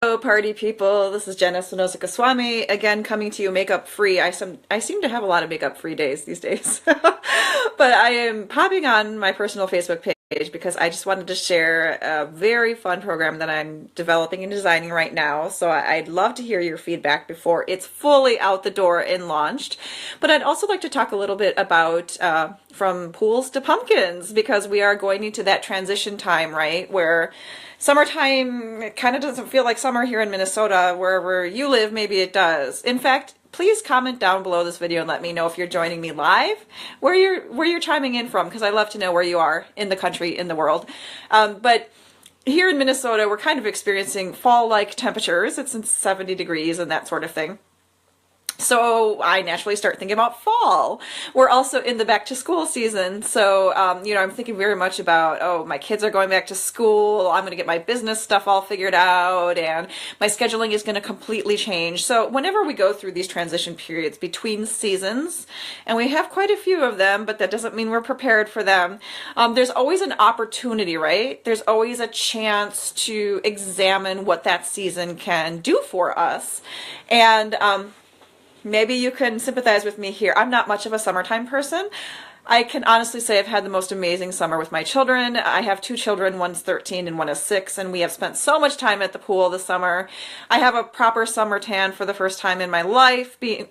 Hello, party people. This is Jenn Espinosa-Goswami again, coming to you makeup free. I seem to have a lot of makeup free days these days, but I am popping on my personal Facebook page because I just wanted to share a very fun program that I'm developing and designing right now. So I'd love to hear your feedback before it's fully out the door and launched. But I'd also like to talk a little bit about from pools to pumpkins, because we are going into that transition time, right, where summertime kind of doesn't feel like summer here in Minnesota. Wherever you live, maybe it does. In fact, please comment down below this video and let me know if you're joining me live, where you're chiming in from, because I love to know where you are in the country, in the world. But here in Minnesota, we're kind of experiencing fall-like temperatures. It's in 70 degrees and that sort of thing. So I naturally start thinking about fall. We're also in the back to school season. So, I'm thinking very much about, oh, my kids are going back to school. I'm going to get my business stuff all figured out, and my scheduling is going to completely change. So whenever we go through these transition periods between seasons, and we have quite a few of them, but that doesn't mean we're prepared for them, there's always an opportunity, right? There's always a chance to examine what that season can do for us. And, maybe you can sympathize with me here. I'm not much of a summertime person. I can honestly say I've had the most amazing summer with my children. I have two children, one's 13 and one is 6, and we have spent so much time at the pool this summer. I have a proper summer tan for the first time in my life. Being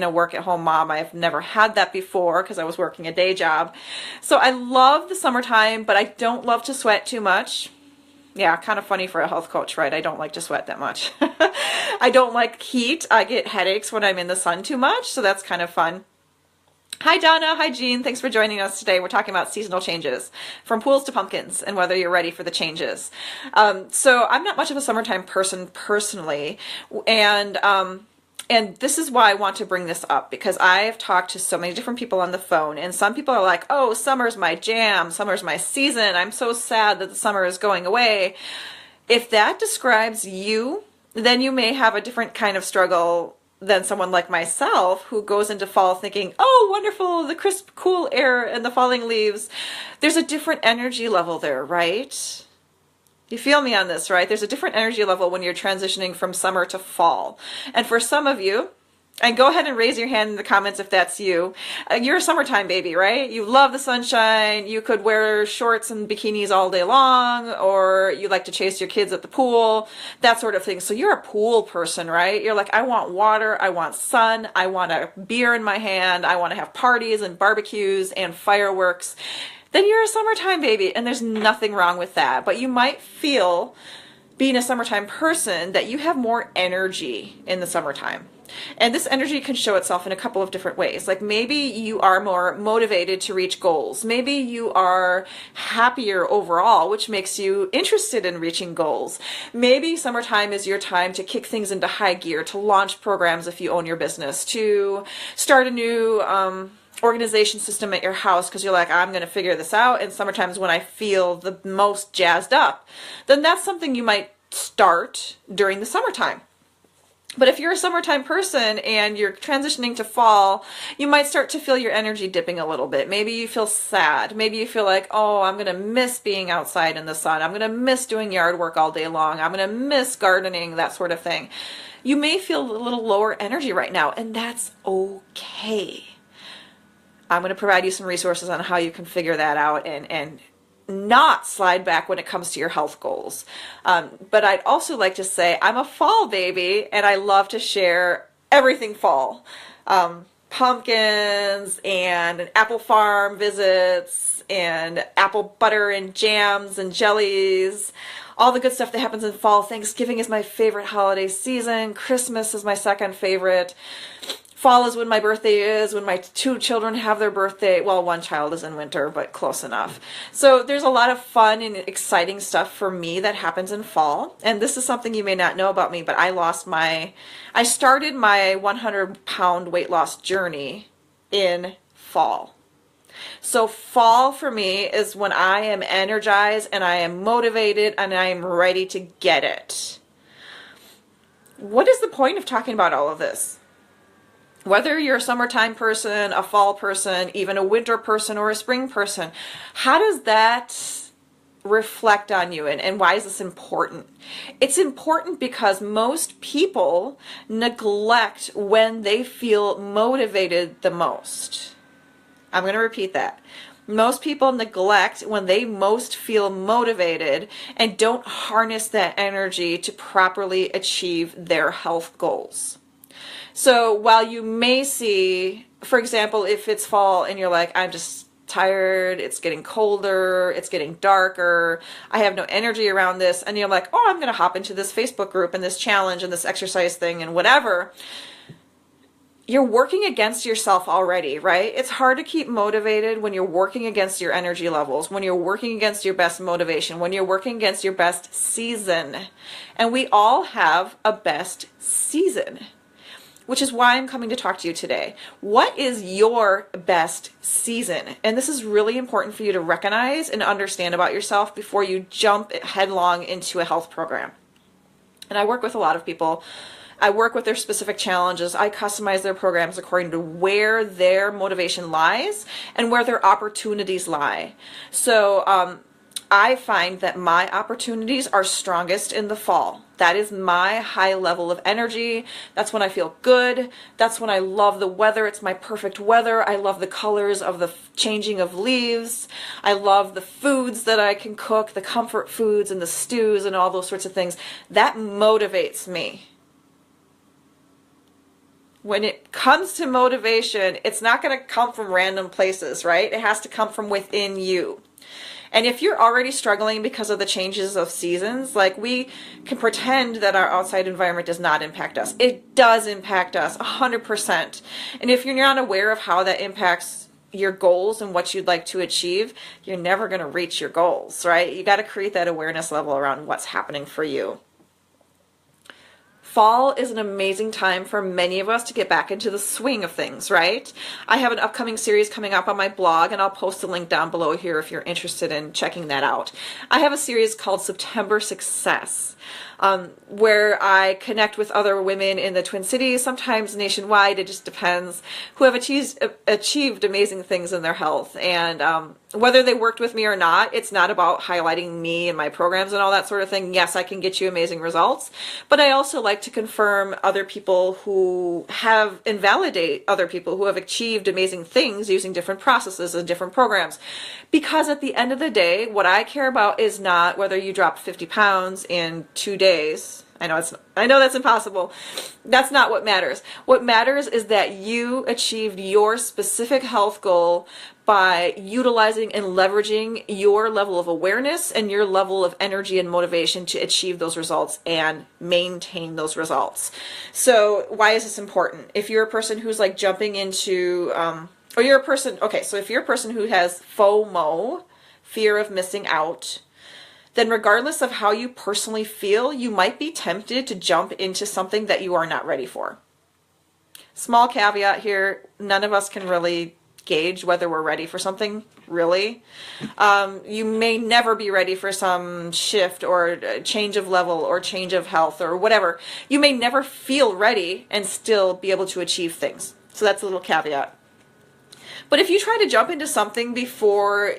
a work-at-home mom, I've never had that before because I was working a day job. So I love the summertime, but I don't love to sweat too much. Yeah, kind of funny for a health coach, right? I don't like to sweat that much. I don't like heat. I get headaches when I'm in the sun too much, so that's kind of fun. Hi Donna, hi Jean, thanks for joining us today. We're talking about seasonal changes, from pools to pumpkins, and whether you're ready for the changes. So I'm not much of a summertime person personally, and this is why I want to bring this up, because I've talked to so many different people on the phone, and some people are like, oh, summer's my jam, summer's my season, I'm so sad that the summer is going away. If that describes you, then you may have a different kind of struggle than someone like myself, who goes into fall thinking, oh, wonderful, the crisp, cool air and the falling leaves. There's a different energy level there, right? You feel me on this, right? There's a different energy level when you're transitioning from summer to fall. And for some of you, and go ahead and raise your hand in the comments if that's you, you're a summertime baby, right? You love the sunshine. You could wear shorts and bikinis all day long, or you like to chase your kids at the pool, that sort of thing. So you're a pool person, right? You're like, I want water, I want sun, I want a beer in my hand, I want to have parties and barbecues and fireworks. Then you're a summertime baby, and there's nothing wrong with that. But you might feel, being a summertime person, that you have more energy in the summertime. And this energy can show itself in a couple of different ways. Like maybe you are more motivated to reach goals. Maybe you are happier overall, which makes you interested in reaching goals. Maybe summertime is your time to kick things into high gear, to launch programs if you own your business, to start a new organization system at your house because you're like, I'm going to figure this out, and summertime is when I feel the most jazzed up. Then that's something you might start during the summertime. But if you're a summertime person and you're transitioning to fall, you might start to feel your energy dipping a little bit. Maybe you feel sad. Maybe you feel like, oh, I'm going to miss being outside in the sun. I'm going to miss doing yard work all day long. I'm going to miss gardening, that sort of thing. You may feel a little lower energy right now, and that's okay. I'm going to provide you some resources on how you can figure that out and not slide back when it comes to your health goals. But I'd also like to say I'm a fall baby, and I love to share everything fall. Pumpkins and an apple farm visits and apple butter and jams and jellies, all the good stuff that happens in fall. Thanksgiving is my favorite holiday season. Christmas is my second favorite. Fall is when my birthday is, when my two children have their birthday. Well, one child is in winter, but close enough. So there's a lot of fun and exciting stuff for me that happens in fall. And this is something you may not know about me, but I started my 100-pound weight loss journey in fall. So fall for me is when I am energized and I am motivated and I am ready to get it. What is the point of talking about all of this? Whether you're a summertime person, a fall person, even a winter person, or a spring person, how does that reflect on you. And why is this important? It's important because most people neglect when they feel motivated the most. I'm going to repeat that. Most people neglect when they most feel motivated and don't harness that energy to properly achieve their health goals. So while you may see, for example, if it's fall and you're like, I'm just tired, it's getting colder, it's getting darker, I have no energy around this, and you're like, oh, I'm going to hop into this Facebook group and this challenge and this exercise thing and whatever, you're working against yourself already, right? It's hard to keep motivated when you're working against your energy levels, when you're working against your best motivation, when you're working against your best season. And we all have a best season, which is why I'm coming to talk to you today. What is your best season? And this is really important for you to recognize and understand about yourself before you jump headlong into a health program. And I work with a lot of people. I work with their specific challenges. I customize their programs according to where their motivation lies and where their opportunities lie. So I find that my opportunities are strongest in the fall. That is my high level of energy. That's when I feel good. That's when I love the weather. It's my perfect weather. I love the colors of the changing of leaves. I love the foods that I can cook, the comfort foods and the stews and all those sorts of things. That motivates me. When it comes to motivation, it's not going to come from random places, right? It has to come from within you. And if you're already struggling because of the changes of seasons, like, we can pretend that our outside environment does not impact us. It does impact us 100%. And if you're not aware of how that impacts your goals and what you'd like to achieve, you're never going to reach your goals, right? You got to create that awareness level around what's happening for you. Fall is an amazing time for many of us to get back into the swing of things, right? I have an upcoming series coming up on my blog, and I'll post a link down below here if you're interested in checking that out. I have a series called September Success, where I connect with other women in the Twin Cities, sometimes nationwide, it just depends, who have achieved amazing things in their health. And whether they worked with me or not, it's not about highlighting me and my programs and all that sort of thing. Yes, I can get you amazing results, but I also like to confirm other people who have, and validate other people who have achieved amazing things using different processes and different programs. Because at the end of the day, what I care about is not whether you dropped 50 pounds in 2 days. I know that's impossible. That's not what matters. What matters is that you achieved your specific health goal by utilizing and leveraging your level of awareness and your level of energy and motivation to achieve those results and maintain those results. So why is this important? If you're a person who's like jumping into, or you're a person, okay, so if you're a person who has FOMO, fear of missing out, then regardless of how you personally feel, you might be tempted to jump into something that you are not ready for. Small caveat here, none of us can really gauge whether we're ready for something, really. You may never be ready for some shift or change of level or change of health or whatever. You may never feel ready and still be able to achieve things. So that's a little caveat. But if you try to jump into something before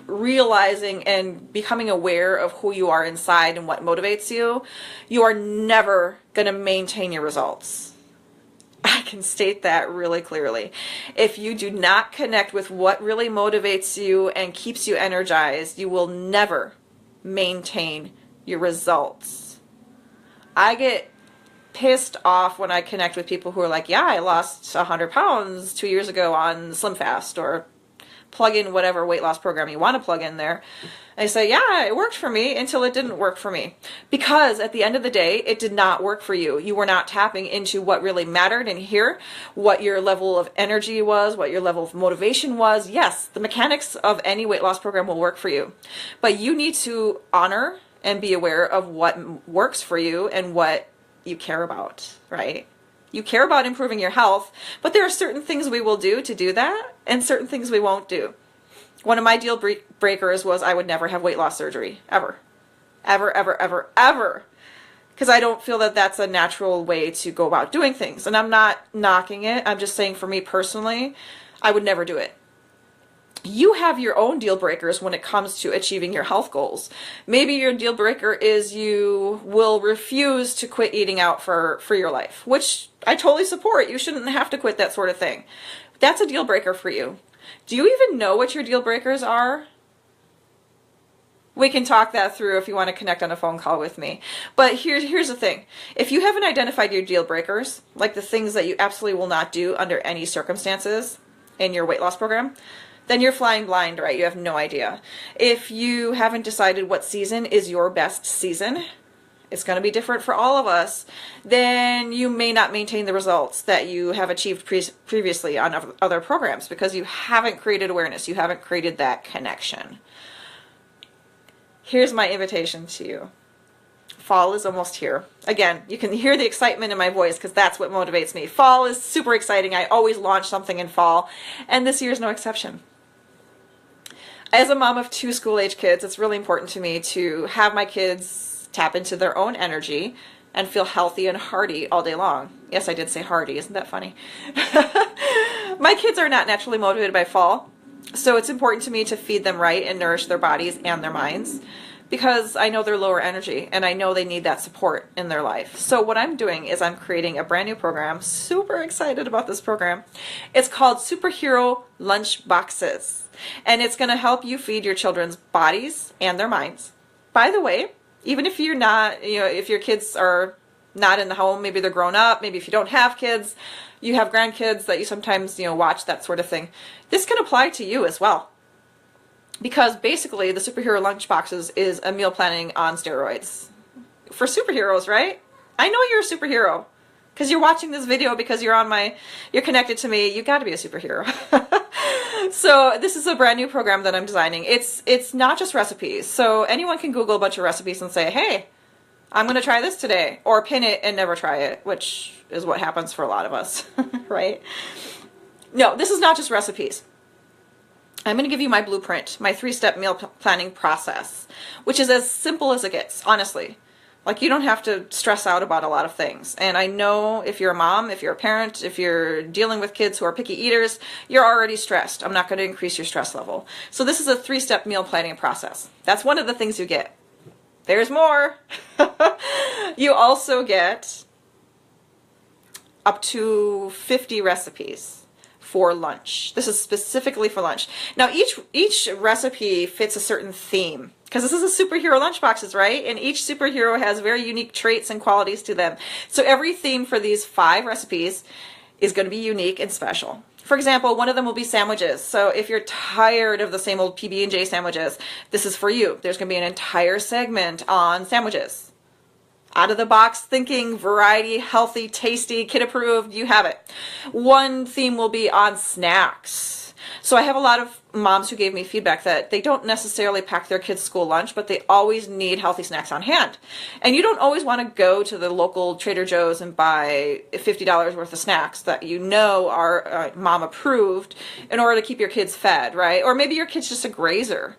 realizing and becoming aware of who you are inside and what motivates you, you are never going to maintain your results. I can state that really clearly. If you do not connect with what really motivates you and keeps you energized, you will never maintain your results. I get pissed off when I connect with people who are like, yeah, I lost 100 pounds 2 years ago on Slim Fast, or plug in whatever weight loss program you want to plug in there. I say, yeah, it worked for me until it didn't work for me. Because at the end of the day, it did not work for you. You were not tapping into what really mattered in here, what your level of energy was, what your level of motivation was. Yes, the mechanics of any weight loss program will work for you. But you need to honor and be aware of what works for you and what you care about, right? You care about improving your health, but there are certain things we will do to do that and certain things we won't do. One of my deal breakers was I would never have weight loss surgery, ever. Ever, ever, ever, ever. Because I don't feel that that's a natural way to go about doing things. And I'm not knocking it. I'm just saying for me personally, I would never do it. you have your own deal breakers when it comes to achieving your health goals. Maybe your deal breaker is you will refuse to quit eating out for your life, which I totally support. You shouldn't have to quit that sort of thing. That's a deal breaker for you. Do you even know what your deal breakers are? We can talk that through if you want to connect on a phone call with me. But here's the thing. If you haven't identified your deal breakers, like the things that you absolutely will not do under any circumstances in your weight loss program, then you're flying blind, right? You have no idea. If you haven't decided what season is your best season, it's going to be different for all of us, then you may not maintain the results that you have achieved previously on other programs because you haven't created awareness. You haven't created that connection. Here's my invitation to you. Fall is almost here. Again, you can hear the excitement in my voice because that's what motivates me. Fall is super exciting. I always launch something in fall, and this year is no exception. As a mom of 2 school-age kids, it's really important to me to have my kids tap into their own energy and feel healthy and hearty all day long. Yes, I did say hearty. Isn't that funny? My kids are not naturally motivated by fall, so it's important to me to feed them right and nourish their bodies and their minds because I know they're lower energy and I know they need that support in their life. So what I'm doing is I'm creating a brand new program. Super excited about this program. It's called Superhero Lunch Boxes, and it's going to help you feed your children's bodies and their minds. By the way, even if you're not, if your kids are not in the home, maybe they're grown up, maybe if you don't have kids, you have grandkids that you sometimes, watch, that sort of thing. This can apply to you as well. Because basically the Superhero Lunch Boxes is a meal planning on steroids. For superheroes, right? I know you're a superhero. Because you're watching this video because you're connected to me. You got to be a superhero. So this is a brand new program that I'm designing. It's not just recipes. So anyone can Google a bunch of recipes and say, hey, I'm going to try this today. Or pin it and never try it, which is what happens for a lot of us, right? No, this is not just recipes. I'm going to give you my blueprint, my 3-step meal planning process, which is as simple as it gets, honestly. Like, you don't have to stress out about a lot of things. And I know if you're a mom, if you're a parent, if you're dealing with kids who are picky eaters, you're already stressed. I'm not going to increase your stress level. So this is a 3-step meal planning process. That's one of the things you get. There's more. You also get up to 50 recipes for lunch. This is specifically for lunch. Now each recipe fits a certain theme because this is a superhero lunchboxes, right? And each superhero has very unique traits and qualities to them. So every theme for these 5 recipes is going to be unique and special. For example, one of them will be sandwiches. So if you're tired of the same old PB&J sandwiches, this is for you. There's going to be an entire segment on sandwiches. Out of the box thinking, variety, healthy, tasty, kid approved, you have it. One theme will be on snacks. So I have a lot of moms who gave me feedback that they don't necessarily pack their kids' school lunch, but they always need healthy snacks on hand. And you don't always want to go to the local Trader Joe's and buy $50 worth of snacks that you know are mom approved in order to keep your kids fed, right? Or maybe your kid's just a grazer.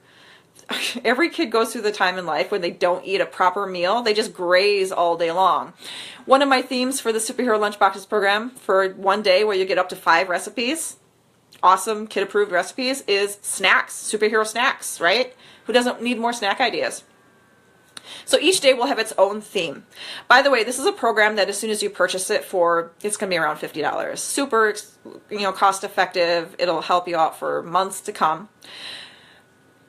Every kid goes through the time in life when they don't eat a proper meal. They just graze all day long. One of my themes for the Superhero Lunchboxes program for one day where you get up to 5 recipes, awesome kid-approved recipes, is snacks, superhero snacks, right? Who doesn't need more snack ideas? So each day will have its own theme. By the way, this is a program that as soon as you purchase it it's going to be around $50. Super, cost effective. It'll help you out for months to come.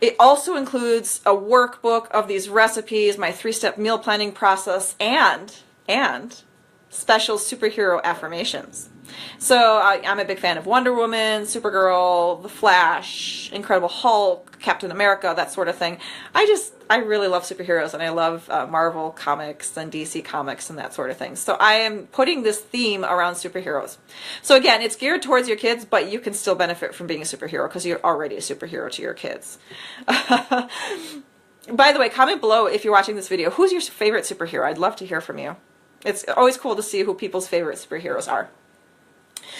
It also includes a workbook of these recipes, my 3-step meal planning process, and special superhero affirmations. So I'm a big fan of Wonder Woman, Supergirl, The Flash, Incredible Hulk, Captain America, that sort of thing. I really love superheroes, and I love Marvel comics and DC comics and that sort of thing. So I am putting this theme around superheroes. So again, it's geared towards your kids, but you can still benefit from being a superhero because you're already a superhero to your kids. By the way, comment below if you're watching this video, who's your favorite superhero? I'd love to hear from you. It's always cool to see who people's favorite superheroes are.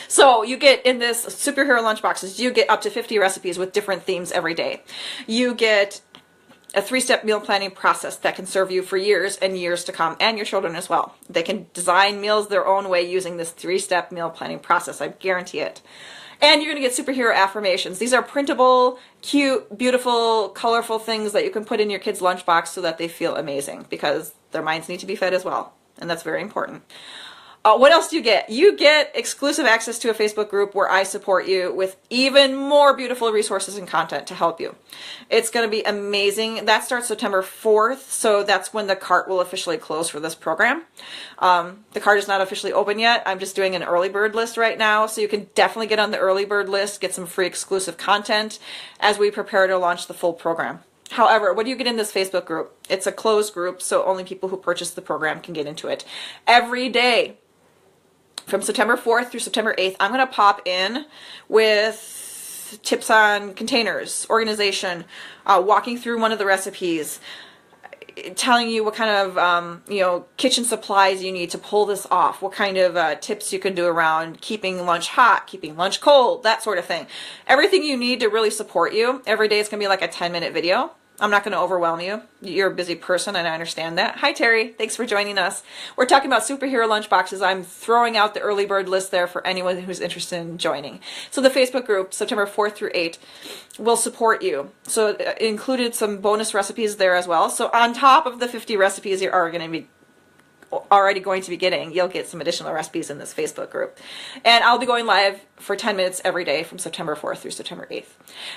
So you get in this superhero lunchboxes, you get up to 50 recipes with different themes every day. You get a 3-step meal planning process that can serve you for years and years to come, and your children as well. They can design meals their own way using this 3-step meal planning process. I guarantee it. And you're going to get superhero affirmations. These are printable, cute, beautiful, colorful things that you can put in your kids' lunchbox so that they feel amazing, because their minds need to be fed as well. And that's very important. What else do you get? You get exclusive access to a Facebook group where I support you with even more beautiful resources and content to help you. It's going to be amazing. That starts September 4th, so that's when the cart will officially close for this program. The cart is not officially open yet. I'm just doing an early bird list right now, so you can definitely get on the early bird list, get some free exclusive content as we prepare to launch the full program. However, what do you get in this Facebook group? It's a closed group, so only people who purchase the program can get into it. Every day, from September 4th through September 8th, I'm going to pop in with tips on containers, organization, walking through one of the recipes, telling you what kind of kitchen supplies you need to pull this off, what kind of tips you can do around keeping lunch hot, keeping lunch cold, that sort of thing. Everything you need to really support you. Every day it's going to be like a 10-minute video. I'm not going to overwhelm you. You're a busy person, and I understand that. Hi, Terry. Thanks for joining us. We're talking about superhero lunchboxes. I'm throwing out the early bird list there for anyone who's interested in joining. So the Facebook group, September 4th through 8th, will support you. So it included some bonus recipes there as well. So on top of the 50 recipes you're already going to be getting, you'll get some additional recipes in this Facebook group. And I'll be going live for 10 minutes every day from September 4th through September 8th.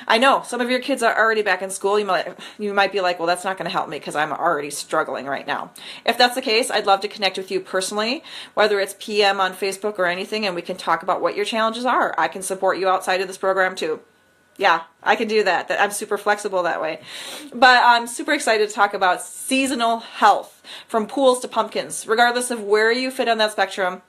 I know some of your kids are already back in school. You might be like, well, that's not going to help me because I'm already struggling right now. If that's the case, I'd love to connect with you personally, whether it's PM on Facebook or anything, and we can talk about what your challenges are. I can support you outside of this program too. Yeah, I can do that. I'm super flexible that way. But I'm super excited to talk about seasonal health, from pools to pumpkins, regardless of where you fit on that spectrum,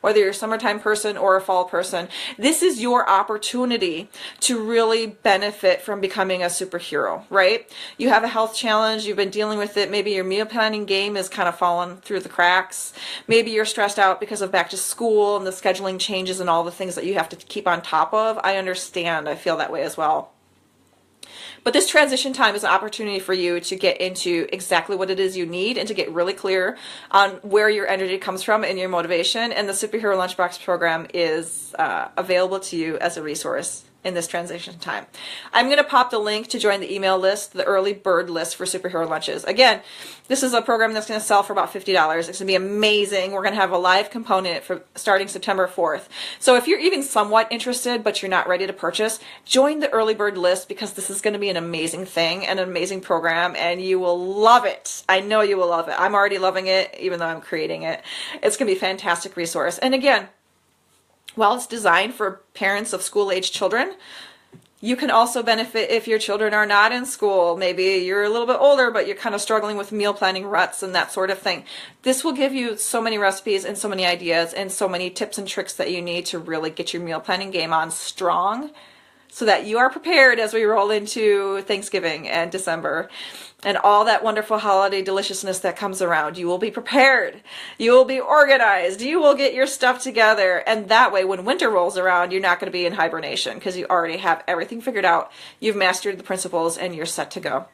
whether you're a summertime person or a fall person. This is your opportunity to really benefit from becoming a superhero, right? You have a health challenge, you've been dealing with it, maybe your meal planning game is kind of fallen through the cracks. Maybe you're stressed out because of back to school and the scheduling changes and all the things that you have to keep on top of. I understand, I feel that way as well. But this transition time is an opportunity for you to get into exactly what it is you need and to get really clear on where your energy comes from and your motivation. And the Superhero Lunchbox program is available to you as a resource in this transition time. I'm going to pop the link to join the email list, the early bird list for superhero lunches. Again, this is a program that's going to sell for about $50. It's going to be amazing. We're going to have a live component for starting September 4th. So if you're even somewhat interested, but you're not ready to purchase, join the early bird list, because this is going to be an amazing thing and an amazing program, and you will love it. I know you will love it. I'm already loving it, even though I'm creating it. It's going to be a fantastic resource. And again, while it's designed for parents of school-age children, you can also benefit if your children are not in school. Maybe you're a little bit older, but you're kind of struggling with meal planning ruts and that sort of thing. This will give you so many recipes and so many ideas and so many tips and tricks that you need to really get your meal planning game on strong, so that you are prepared as we roll into Thanksgiving and December and all that wonderful holiday deliciousness that comes around. You will be prepared. You will be organized. You will get your stuff together. And that way, when winter rolls around, you're not going to be in hibernation, because you already have everything figured out. You've mastered the principles and you're set to go.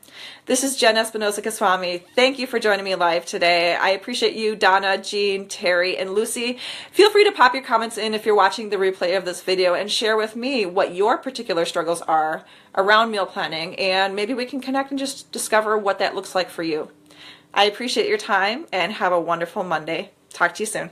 This is Jenn Espinosa-Goswami. Thank you for joining me live today. I appreciate you, Donna, Jean, Terry, and Lucy. Feel free to pop your comments in if you're watching the replay of this video and share with me what your particular struggles are around meal planning, and maybe we can connect and just discover what that looks like for you. I appreciate your time, and have a wonderful Monday. Talk to you soon.